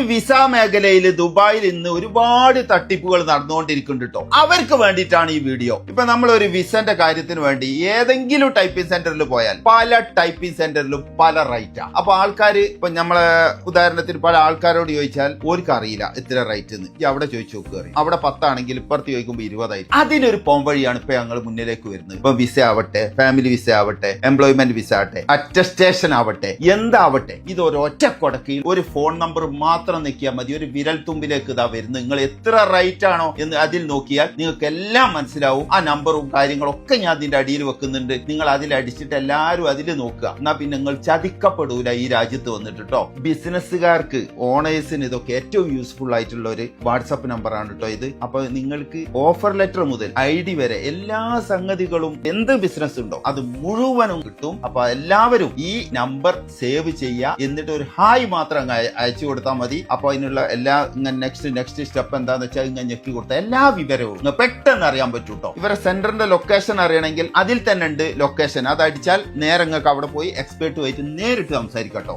Visa മേഖലയിൽ ദുബായിൽ ഇന്ന് ഒരുപാട് തട്ടിപ്പുകൾ നടന്നുകൊണ്ടിരിക്കുന്നുണ്ട് കേട്ടോ. അവർക്ക് വേണ്ടിയിട്ടാണ് ഈ വീഡിയോ. ഇപ്പൊ നമ്മൾ ഒരു വിസന്റെ കാര്യത്തിന് വേണ്ടി ഏതെങ്കിലും ടൈപ്പിംഗ് സെന്ററിൽ പോയാൽ പല ടൈപ്പിംഗ് സെന്ററിലും പല റേറ്റാ. അപ്പൊ ആൾക്കാർ ഇപ്പൊ നമ്മളെ ഉദാഹരണത്തിന് പല ആൾക്കാരോട് ചോദിച്ചാൽ ഓർക്ക് അറിയില്ല ഇത്ര റേറ്റ് എന്ന്. ഈ അവിടെ ചോദിച്ചു നോക്കുക, അവിടെ 10 ആണെങ്കിൽ ഇപ്പുറത്ത് ചോദിക്കുമ്പോൾ 20 ആയിരിക്കും. അതിനൊരു പോംവഴിയാണ് ഇപ്പൊ ഞങ്ങൾ മുന്നിലേക്ക് വരുന്നത്. ഇപ്പൊ വിസ ആവട്ടെ, ഫാമിലി വിസ ആവട്ടെ, എംപ്ലോയ്മെന്റ് വിസ ആവട്ടെ, അറ്റസ്റ്റേഷൻ ആവട്ടെ, എന്താവട്ടെ, ഇത് ഒരൊറ്റ കൊടക്കയിൽ ഒരു ഫോൺ നമ്പർ മാത്രം നിൽക്കിയാൽ മതി. ഒരു വിരൽ തുമ്പിലേക്ക് ഇതാ വരുന്നത്. നിങ്ങൾ എത്ര റേറ്റ് ആണോ എന്ന് അതിൽ നോക്കിയാൽ നിങ്ങൾക്ക് എല്ലാം മനസ്സിലാവും. ആ നമ്പറും കാര്യങ്ങളൊക്കെ ഞാൻ അതിന്റെ അടിയിൽ വെക്കുന്നുണ്ട്. നിങ്ങൾ അതിൽ അടിച്ചിട്ട് എല്ലാവരും അതിൽ നോക്കുക. എന്നാ പിന്നെ നിങ്ങൾ ചതിക്കപ്പെടൂല ഈ രാജ്യത്ത് വന്നിട്ട് കേട്ടോ. ബിസിനസ്സുകാർക്ക്, ഓണേഴ്സിന് ഇതൊക്കെ ഏറ്റവും യൂസ്ഫുൾ ആയിട്ടുള്ള ഒരു വാട്സപ്പ് നമ്പറാണ് കേട്ടോ ഇത്. അപ്പൊ നിങ്ങൾക്ക് ഓഫർ ലെറ്റർ മുതൽ ID വരെ എല്ലാ സംഗതികളും, എന്ത് ബിസിനസ് ഉണ്ടോ അത് മുഴുവനും കിട്ടും. അപ്പൊ എല്ലാവരും ഈ നമ്പർ സേവ് ചെയ്യുക. എന്നിട്ട് ഒരു ഹായ് മാത്രം അയച്ചു കൊടുത്താൽ മതി. അപ്പൊ അതിനുള്ള എല്ലാ നെക്സ്റ്റ് സ്റ്റെപ്പ് എന്താന്ന് വെച്ചാൽ ഇങ്ങനെ ഞെക്കി കൊടുത്ത എല്ലാ വിവരവും പെട്ടെന്ന് അറിയാൻ പറ്റും കേട്ടോ. ഇവരെ സെന്ററിന്റെ ലൊക്കേഷൻ അറിയണമെങ്കിൽ അതിൽ തന്നെ ഉണ്ട് ലൊക്കേഷൻ. അത് അടിച്ചാൽ നേരെ നിങ്ങൾക്ക് അവിടെ പോയി എക്സ്പേർട്ടുമായിട്ട് നേരിട്ട് സംസാരിക്കാം കേട്ടോ.